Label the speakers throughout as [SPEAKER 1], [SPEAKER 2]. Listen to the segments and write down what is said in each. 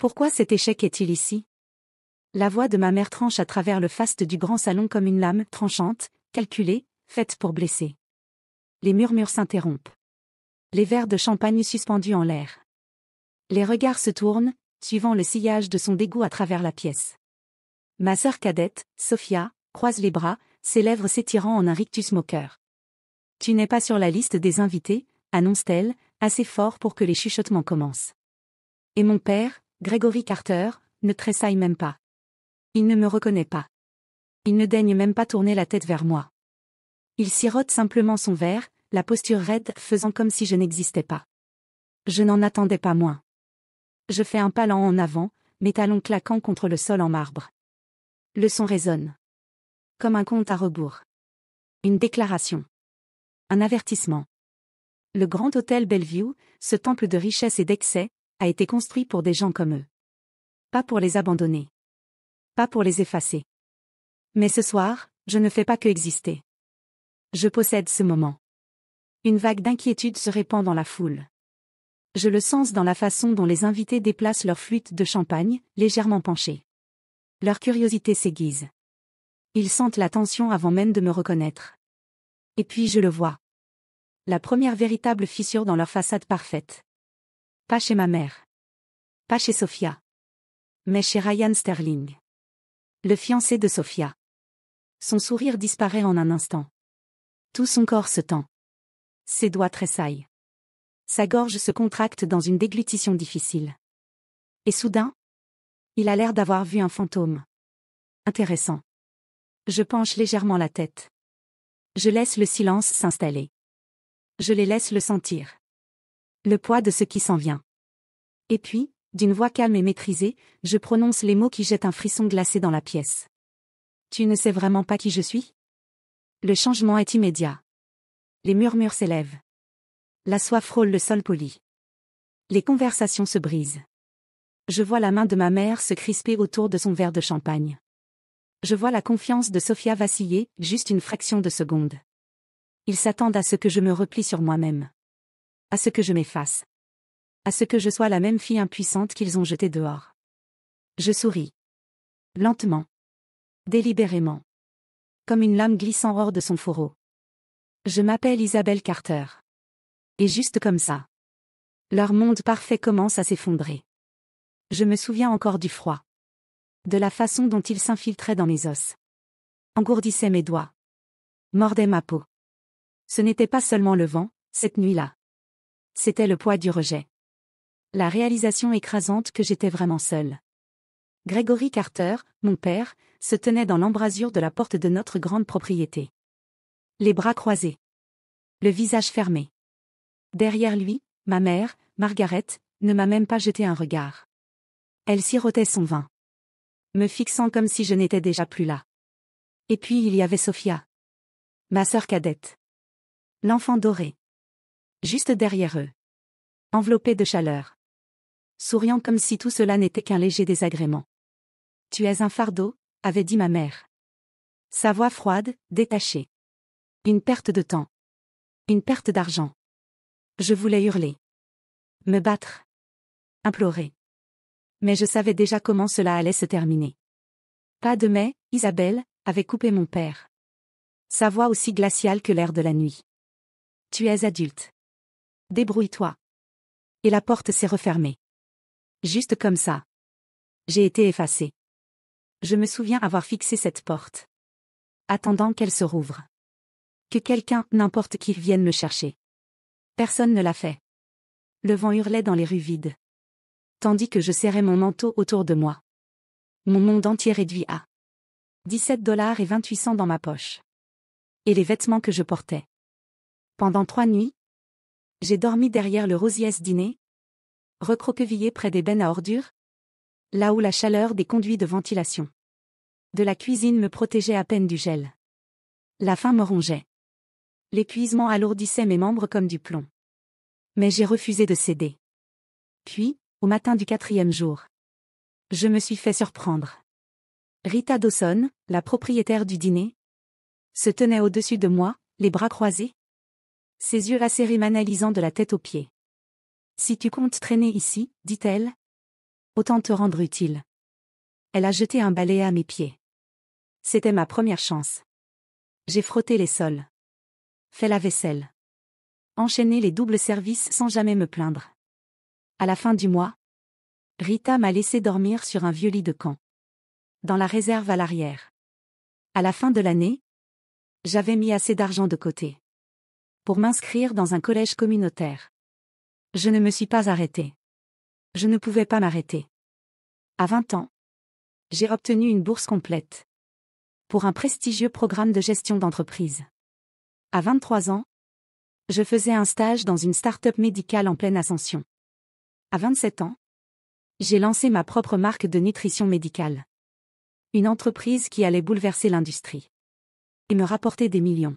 [SPEAKER 1] Pourquoi cet échec est-il ici? La voix de ma mère tranche à travers le faste du grand salon comme une lame tranchante, calculée, faite pour blesser. Les murmures s'interrompent. Les verres de champagne suspendus en l'air. Les regards se tournent, suivant le sillage de son dégoût à travers la pièce. Ma sœur cadette, Sophia, croise les bras, ses lèvres s'étirant en un rictus moqueur. Tu n'es pas sur la liste des invités, annonce-t-elle, assez fort pour que les chuchotements commencent. Et mon père, Gregory Carter, ne tressaille même pas. Il ne me reconnaît pas. Il ne daigne même pas tourner la tête vers moi. Il sirote simplement son verre, la posture raide faisant comme si je n'existais pas. Je n'en attendais pas moins. Je fais un pas lent en avant, mes talons claquant contre le sol en marbre. Le son résonne. Comme un compte à rebours. Une déclaration. Un avertissement. Le grand hôtel Bellevue, ce temple de richesse et d'excès, a été construit pour des gens comme eux. Pas pour les abandonner. Pas pour les effacer. Mais ce soir, je ne fais pas que exister. Je possède ce moment. Une vague d'inquiétude se répand dans la foule. Je le sens dans la façon dont les invités déplacent leur flûte de champagne, légèrement penchée. Leur curiosité s'aiguise. Ils sentent la tension avant même de me reconnaître. Et puis je le vois. La première véritable fissure dans leur façade parfaite. Pas chez ma mère. Pas chez Sophia. Mais chez Ryan Sterling. Le fiancé de Sophia. Son sourire disparaît en un instant. Tout son corps se tend. Ses doigts tressaillent. Sa gorge se contracte dans une déglutition difficile. Et soudain, il a l'air d'avoir vu un fantôme. Intéressant. Je penche légèrement la tête. Je laisse le silence s'installer. Je les laisse le sentir. Le poids de ce qui s'en vient. Et puis, d'une voix calme et maîtrisée, je prononce les mots qui jettent un frisson glacé dans la pièce. Tu ne sais vraiment pas qui je suis? Le changement est immédiat. Les murmures s'élèvent. La soie frôle le sol poli. Les conversations se brisent. Je vois la main de ma mère se crisper autour de son verre de champagne. Je vois la confiance de Sophia vaciller, juste une fraction de seconde. Ils s'attendent à ce que je me replie sur moi-même. À ce que je m'efface. À ce que je sois la même fille impuissante qu'ils ont jetée dehors. Je souris. Lentement. Délibérément. Comme une lame glissant hors de son fourreau. Je m'appelle Isabelle Carter. Et juste comme ça. Leur monde parfait commence à s'effondrer. Je me souviens encore du froid. De la façon dont il s'infiltrait dans mes os. Engourdissait mes doigts. Mordait ma peau. Ce n'était pas seulement le vent, cette nuit-là. C'était le poids du rejet. La réalisation écrasante que j'étais vraiment seule. Gregory Carter, mon père, se tenait dans l'embrasure de la porte de notre grande propriété. Les bras croisés. Le visage fermé. Derrière lui, ma mère, Margaret, ne m'a même pas jeté un regard. Elle sirotait son vin. Me fixant comme si je n'étais déjà plus là. Et puis il y avait Sophia. Ma sœur cadette. L'enfant doré. Juste derrière eux. Enveloppé de chaleur. Souriant comme si tout cela n'était qu'un léger désagrément. Tu es un fardeau, avait dit ma mère. Sa voix froide, détachée. Une perte de temps. Une perte d'argent. Je voulais hurler. Me battre. Implorer. Mais je savais déjà comment cela allait se terminer. Pas de mais, Isabelle, avait coupé mon père. Sa voix aussi glaciale que l'air de la nuit. Tu es adulte. Débrouille-toi. Et la porte s'est refermée. Juste comme ça. J'ai été effacée. Je me souviens avoir fixé cette porte. Attendant qu'elle se rouvre. Que quelqu'un, n'importe qui, vienne me chercher. Personne ne l'a fait. Le vent hurlait dans les rues vides. Tandis que je serrais mon manteau autour de moi. Mon monde entier réduit à 17,28 $ dans ma poche. Et les vêtements que je portais. Pendant 3 nuits, j'ai dormi derrière le Rosiers dîner, recroquevillé près des bennes à ordures, là où la chaleur des conduits de ventilation de la cuisine me protégeait à peine du gel. La faim me rongeait. L'épuisement alourdissait mes membres comme du plomb. Mais j'ai refusé de céder. Puis, au matin du 4e jour, je me suis fait surprendre. Rita Dawson, la propriétaire du dîner, se tenait au-dessus de moi, les bras croisés. Ses yeux acérés m'analysant de la tête aux pieds. Si tu comptes traîner ici, dit-elle, Autant te rendre utile. Elle a jeté un balai à mes pieds. C'était ma première chance. J'ai frotté les sols. Fait la vaisselle. Enchaîné les doubles services sans jamais me plaindre. À la fin du mois, Rita m'a laissé dormir sur un vieux lit de camp. Dans la réserve à l'arrière. À la fin de l'année, j'avais mis assez d'argent de côté. Pour m'inscrire dans un collège communautaire. Je ne me suis pas arrêtée. Je ne pouvais pas m'arrêter. À 20 ans, j'ai obtenu une bourse complète. Pour un prestigieux programme de gestion d'entreprise. À 23 ans, je faisais un stage dans une start-up médicale en pleine ascension. À 27 ans, j'ai lancé ma propre marque de nutrition médicale. Une entreprise qui allait bouleverser l'industrie. Et me rapporter des millions.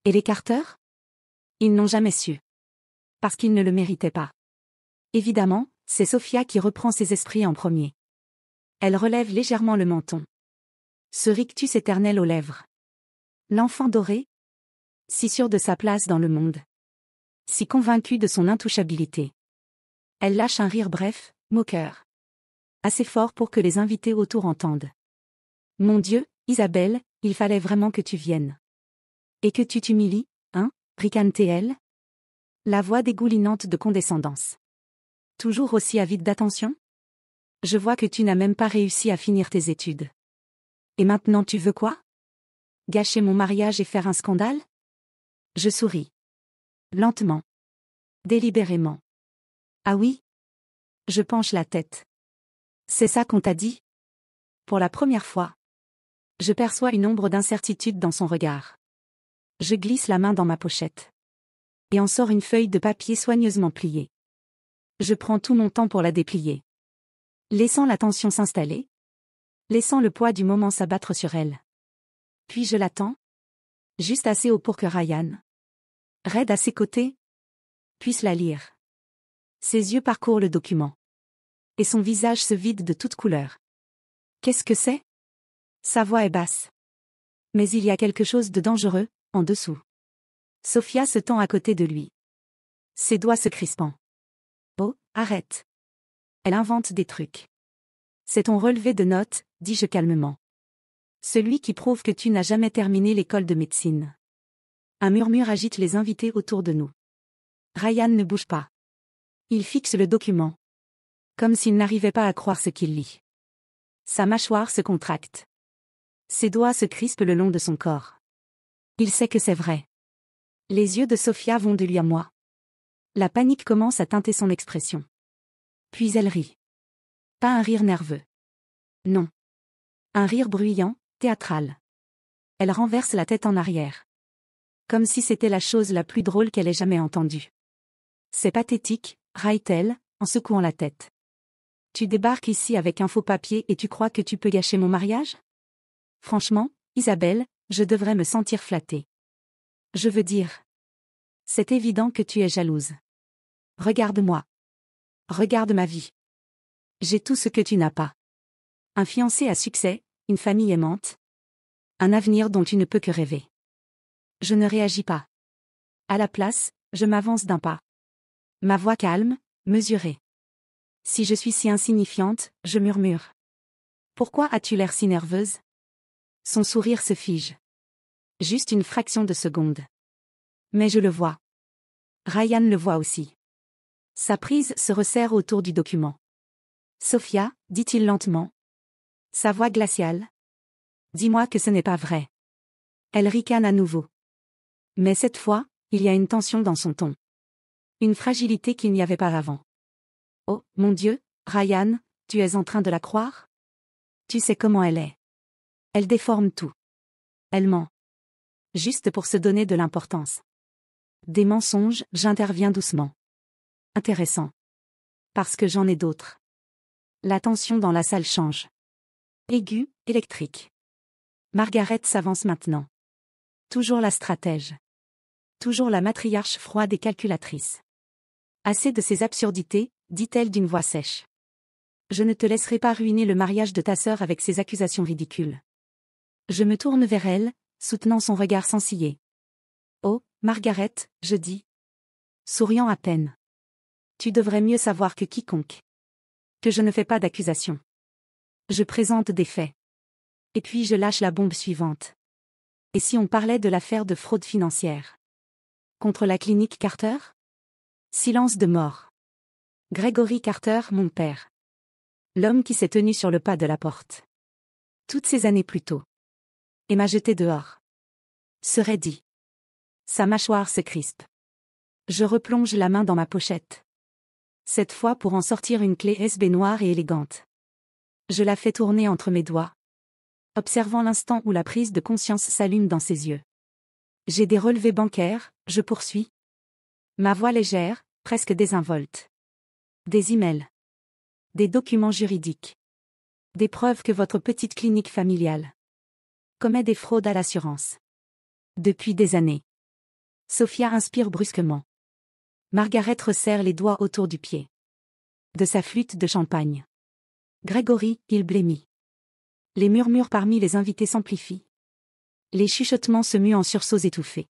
[SPEAKER 1] Et les Carter? Ils n'ont jamais su. Parce qu'ils ne le méritaient pas. Évidemment, c'est Sophia qui reprend ses esprits en premier. Elle relève légèrement le menton. Ce rictus éternel aux lèvres. L'enfant doré? Si sûr de sa place dans le monde. Si convaincu de son intouchabilité. Elle lâche un rire bref, moqueur. Assez fort pour que les invités autour entendent. Mon Dieu, Isabelle, il fallait vraiment que tu viennes. Et que tu t'humilies, hein, ricane-t-elle? La voix dégoulinante de condescendance. Toujours aussi avide d'attention? Je vois que tu n'as même pas réussi à finir tes études. Et maintenant tu veux quoi? Gâcher mon mariage et faire un scandale? Je souris. Lentement. Délibérément. Ah oui? Je penche la tête. C'est ça qu'on t'a dit? Pour la première fois. Je perçois une ombre d'incertitude dans son regard. Je glisse la main dans ma pochette. Et en sort une feuille de papier soigneusement pliée. Je prends tout mon temps pour la déplier. Laissant la tension s'installer. Laissant le poids du moment s'abattre sur elle. Puis je l'attends. Juste assez haut pour que Ryan, raide à ses côtés, puisse la lire. Ses yeux parcourent le document. Et son visage se vide de toute couleur. Qu'est-ce que c'est? Sa voix est basse. Mais il y a quelque chose de dangereux, en dessous. Sophia se tend à côté de lui. Ses doigts se crispant. Oh, arrête. Elle invente des trucs. C'est ton relevé de notes, dis-je calmement. Celui qui prouve que tu n'as jamais terminé l'école de médecine. Un murmure agite les invités autour de nous. Ryan ne bouge pas. Il fixe le document. Comme s'il n'arrivait pas à croire ce qu'il lit. Sa mâchoire se contracte. Ses doigts se crispent le long de son corps. Il sait que c'est vrai. Les yeux de Sophia vont de lui à moi. La panique commence à teinter son expression. Puis elle rit. Pas un rire nerveux. Non. Un rire bruyant, théâtral. Elle renverse la tête en arrière. Comme si c'était la chose la plus drôle qu'elle ait jamais entendue. C'est pathétique, raille-t-elle, en secouant la tête. Tu débarques ici avec un faux papier et tu crois que tu peux gâcher mon mariage? Franchement, Isabelle, je devrais me sentir flattée. Je veux dire. C'est évident que tu es jalouse. Regarde-moi. Regarde ma vie. J'ai tout ce que tu n'as pas. Un fiancé à succès, une famille aimante. Un avenir dont tu ne peux que rêver. Je ne réagis pas. À la place, je m'avance d'un pas. Ma voix calme, mesurée. Si je suis si insignifiante, je murmure. Pourquoi as-tu l'air si nerveuse? Son sourire se fige. Juste une fraction de seconde. Mais je le vois. Ryan le voit aussi. Sa prise se resserre autour du document. Sophia, dit-il lentement. Sa voix glaciale. Dis-moi que ce n'est pas vrai. Elle ricane à nouveau. Mais cette fois, il y a une tension dans son ton. Une fragilité qu'il n'y avait pas avant. Oh, mon Dieu, Ryan, tu es en train de la croire? Tu sais comment elle est. Elle déforme tout. Elle ment. Juste pour se donner de l'importance. Des mensonges, j'interviens doucement. Intéressant. Parce que j'en ai d'autres. La tension dans la salle change. Aiguë, électrique. Margaret s'avance maintenant. Toujours la stratège. Toujours la matriarche froide et calculatrice. Assez de ces absurdités, dit-elle d'une voix sèche. Je ne te laisserai pas ruiner le mariage de ta sœur avec ces accusations ridicules. Je me tourne vers elle, soutenant son regard sans ciller. Oh, Margaret, je dis. Souriant à peine. Tu devrais mieux savoir que quiconque. Que je ne fais pas d'accusation. Je présente des faits. Et puis je lâche la bombe suivante. Et si on parlait de l'affaire de fraude financière? Contre la clinique Carter? Silence de mort. Gregory Carter, mon père. L'homme qui s'est tenu sur le pas de la porte. Toutes ces années plus tôt. Et m'a jeté dehors. Serait dit. Sa mâchoire se crispe. Je replonge la main dans ma pochette. Cette fois pour en sortir une clé USB noire et élégante. Je la fais tourner entre mes doigts. Observant l'instant où la prise de conscience s'allume dans ses yeux. J'ai des relevés bancaires, je poursuis. Ma voix légère, presque désinvolte. Des emails. Des documents juridiques. Des preuves que votre petite clinique familiale commet des fraudes à l'assurance. Depuis des années. Sophia inspire brusquement. Margaret resserre les doigts autour du pied. De sa flûte de champagne. Gregory, il blêmit. Les murmures parmi les invités s'amplifient. Les chuchotements se muent en sursauts étouffés.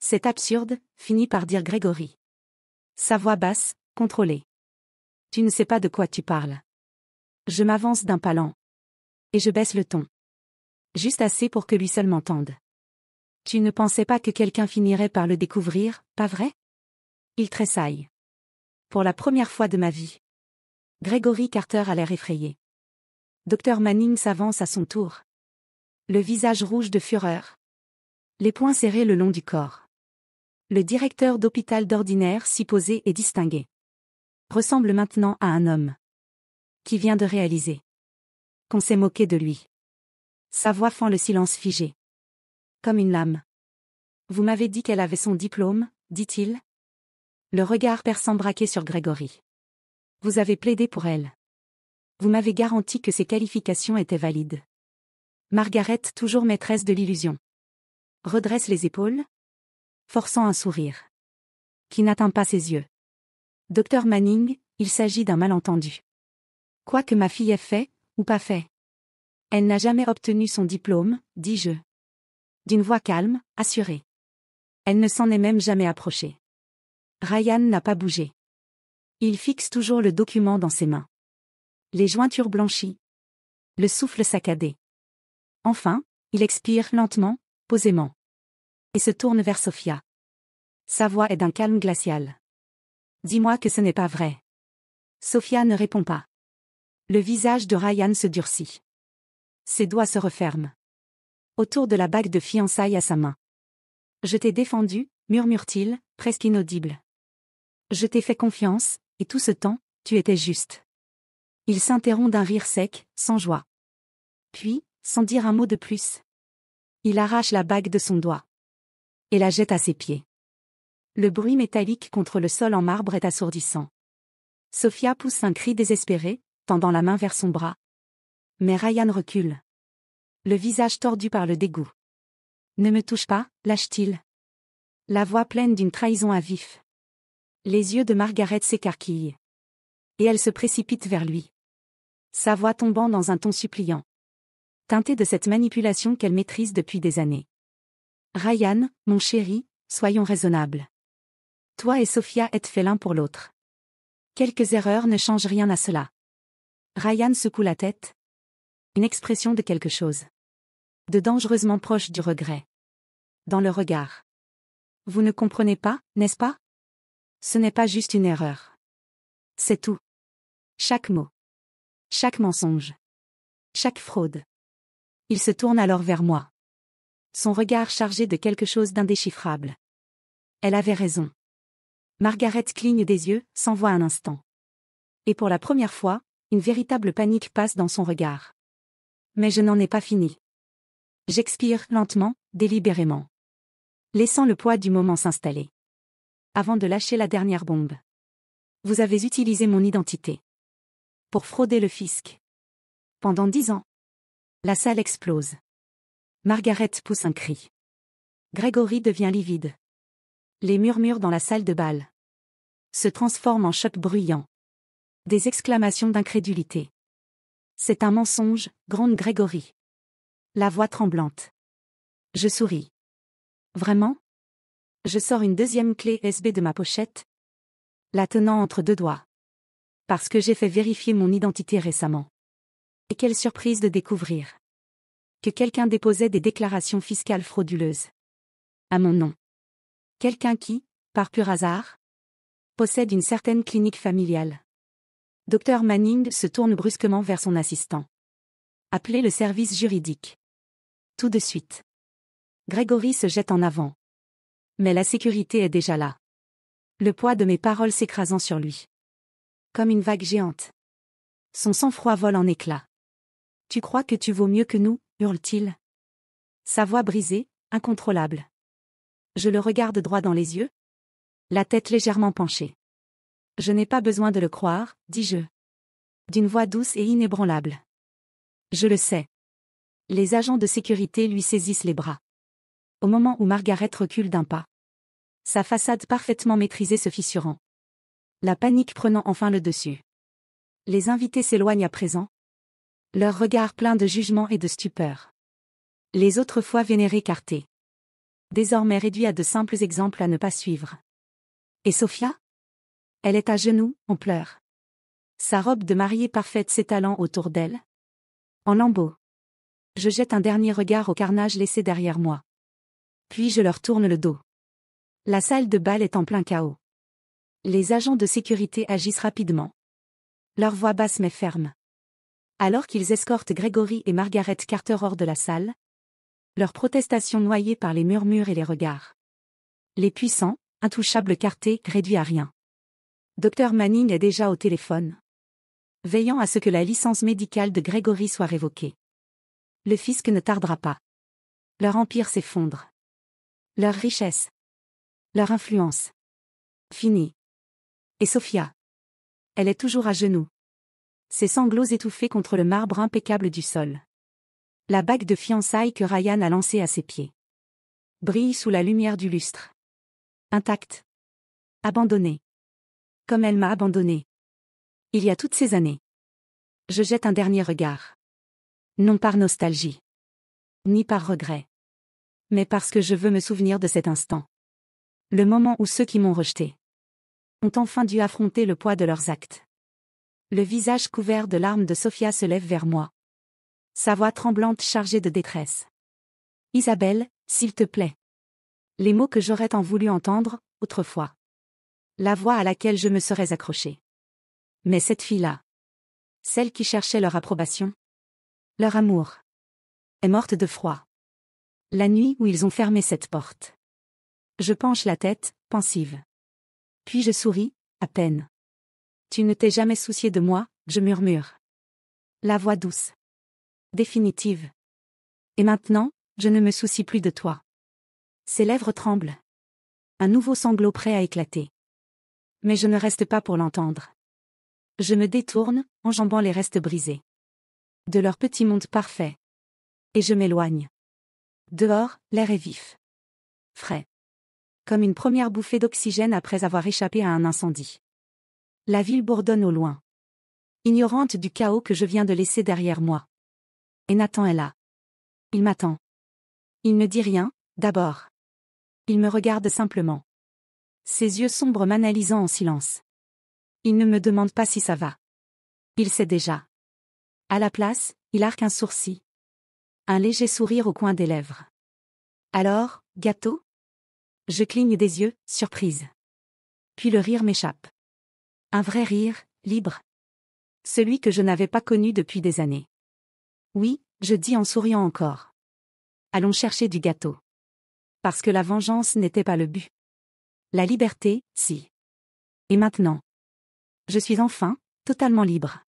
[SPEAKER 1] C'est absurde, finit par dire Gregory. Sa voix basse, contrôlée. Tu ne sais pas de quoi tu parles. Je m'avance d'un pas lent. Et je baisse le ton. Juste assez pour que lui seul m'entende. Tu ne pensais pas que quelqu'un finirait par le découvrir, pas vrai? Il tressaille. Pour la première fois de ma vie. Gregory Carter a l'air effrayé. Dr Manning s'avance à son tour. Le visage rouge de fureur. Les poings serrés le long du corps. Le directeur d'hôpital d'ordinaire si posé et distingué. Ressemble maintenant à un homme. Qui vient de réaliser. Qu'on s'est moqué de lui. Sa voix fend le silence figé. Comme une lame. Vous m'avez dit qu'elle avait son diplôme, dit-il. Le regard perçant braqué sur Gregory. Vous avez plaidé pour elle. Vous m'avez garanti que ses qualifications étaient valides. Margaret, toujours maîtresse de l'illusion. Redresse les épaules. Forçant un sourire. Qui n'atteint pas ses yeux. Dr Manning, il s'agit d'un malentendu. Quoi que ma fille ait fait, ou pas fait. Elle n'a jamais obtenu son diplôme, dis-je. D'une voix calme, assurée. Elle ne s'en est même jamais approchée. Ryan n'a pas bougé. Il fixe toujours le document dans ses mains. Les jointures blanchies. Le souffle saccadé. Enfin, il expire lentement, posément. Et se tourne vers Sophia. Sa voix est d'un calme glacial. Dis-moi que ce n'est pas vrai. Sophia ne répond pas. Le visage de Ryan se durcit. Ses doigts se referment. Autour de la bague de fiançailles à sa main. Je t'ai défendu, murmure-t-il, presque inaudible. Je t'ai fait confiance, et tout ce temps, tu étais juste. Il s'interrompt d'un rire sec, sans joie. Puis, sans dire un mot de plus. Il arrache la bague de son doigt. Et la jette à ses pieds. Le bruit métallique contre le sol en marbre est assourdissant. Sophia pousse un cri désespéré, tendant la main vers son bras. Mais Ryan recule. Le visage tordu par le dégoût. Ne me touche pas, lâche-t-il. La voix pleine d'une trahison à vif. Les yeux de Margaret s'écarquillent. Et elle se précipite vers lui. Sa voix tombant dans un ton suppliant. Teintée de cette manipulation qu'elle maîtrise depuis des années. Ryan, mon chéri, soyons raisonnables. Toi et Sophia êtes faits l'un pour l'autre. Quelques erreurs ne changent rien à cela. Ryan secoue la tête. Une expression de quelque chose. De dangereusement proche du regret. Dans le regard. Vous ne comprenez pas, n'est-ce pas? Ce n'est pas juste une erreur. C'est tout. Chaque mot. Chaque mensonge. Chaque fraude. Il se tourne alors vers moi. Son regard chargé de quelque chose d'indéchiffrable. Elle avait raison. Margaret cligne des yeux, s'envoie un instant. Et pour la première fois, une véritable panique passe dans son regard. Mais je n'en ai pas fini. J'expire lentement, délibérément. Laissant le poids du moment s'installer. Avant de lâcher la dernière bombe. Vous avez utilisé mon identité. Pour frauder le fisc. Pendant 10 ans. La salle explose. Margaret pousse un cri. Gregory devient livide. Les murmures dans la salle de bal se transforment en chocs bruyants. Des exclamations d'incrédulité. C'est un mensonge, gronde Gregory. La voix tremblante. Je souris. Vraiment? Je sors une deuxième clé USB de ma pochette. La tenant entre deux doigts. Parce que j'ai fait vérifier mon identité récemment. Et quelle surprise de découvrir que quelqu'un déposait des déclarations fiscales frauduleuses. À mon nom. Quelqu'un qui, par pur hasard, possède une certaine clinique familiale. Dr Manning se tourne brusquement vers son assistant. Appelez le service juridique. Tout de suite. Gregory se jette en avant. Mais la sécurité est déjà là. Le poids de mes paroles s'écrasant sur lui. Comme une vague géante. Son sang-froid vole en éclats. Tu crois que tu vaux mieux que nous, hurle-t-il. Sa voix brisée, incontrôlable. Je le regarde droit dans les yeux. La tête légèrement penchée. Je n'ai pas besoin de le croire, dis-je. D'une voix douce et inébranlable. Je le sais. Les agents de sécurité lui saisissent les bras. Au moment où Margaret recule d'un pas. Sa façade parfaitement maîtrisée se fissurant. La panique prenant enfin le dessus. Les invités s'éloignent à présent. Leurs regards pleins de jugement et de stupeur. Les autrefois vénérés écartés. Désormais réduits à de simples exemples à ne pas suivre. Et Sophia? Elle est à genoux, en pleurs. Sa robe de mariée parfaite s'étalant autour d'elle. En lambeaux. Je jette un dernier regard au carnage laissé derrière moi. Puis je leur tourne le dos. La salle de bal est en plein chaos. Les agents de sécurité agissent rapidement. Leur voix basse mais ferme. Alors qu'ils escortent Gregory et Margaret Carter hors de la salle, leur protestation noyée par les murmures et les regards. Les puissants, intouchables Carter, réduits à rien. Dr Manning est déjà au téléphone, veillant à ce que la licence médicale de Gregory soit révoquée. Le fisc ne tardera pas. Leur empire s'effondre. Leur richesse. Leur influence. Fini. Et Sophia. Elle est toujours à genoux. Ses sanglots étouffés contre le marbre impeccable du sol. La bague de fiançailles que Ryan a lancée à ses pieds. Brille sous la lumière du lustre. Intacte. Abandonnée. Comme elle m'a abandonnée. Il y a toutes ces années. Je jette un dernier regard. Non par nostalgie. Ni par regret. Mais parce que je veux me souvenir de cet instant. Le moment où ceux qui m'ont rejeté ont enfin dû affronter le poids de leurs actes. Le visage couvert de larmes de Sophia se lève vers moi. Sa voix tremblante chargée de détresse. Isabelle, s'il te plaît. Les mots que j'aurais tant voulu entendre, autrefois. La voix à laquelle je me serais accrochée. Mais cette fille-là. Celle qui cherchait leur approbation. Leur amour. Est morte de froid. La nuit où ils ont fermé cette porte. Je penche la tête, pensive. Puis je souris, à peine. Tu ne t'es jamais soucié de moi, je murmure. La voix douce. Définitive. Et maintenant, je ne me soucie plus de toi. Ses lèvres tremblent. Un nouveau sanglot prêt à éclater. Mais je ne reste pas pour l'entendre. Je me détourne, enjambant les restes brisés. De leur petit monde parfait. Et je m'éloigne. Dehors, l'air est vif. Frais. Comme une première bouffée d'oxygène après avoir échappé à un incendie. La ville bourdonne au loin. Ignorante du chaos que je viens de laisser derrière moi. Et Nathan est là. Il m'attend. Il ne dit rien, d'abord. Il me regarde simplement. Ses yeux sombres m'analysant en silence. Il ne me demande pas si ça va. Il sait déjà. À la place, il arque un sourcil. Un léger sourire au coin des lèvres. Alors, gâteau? Je cligne des yeux, surprise. Puis le rire m'échappe. Un vrai rire, libre. Celui que je n'avais pas connu depuis des années. Oui, je dis en souriant encore. Allons chercher du gâteau. Parce que la vengeance n'était pas le but. La liberté, si. Et maintenant. Je suis enfin, totalement libre.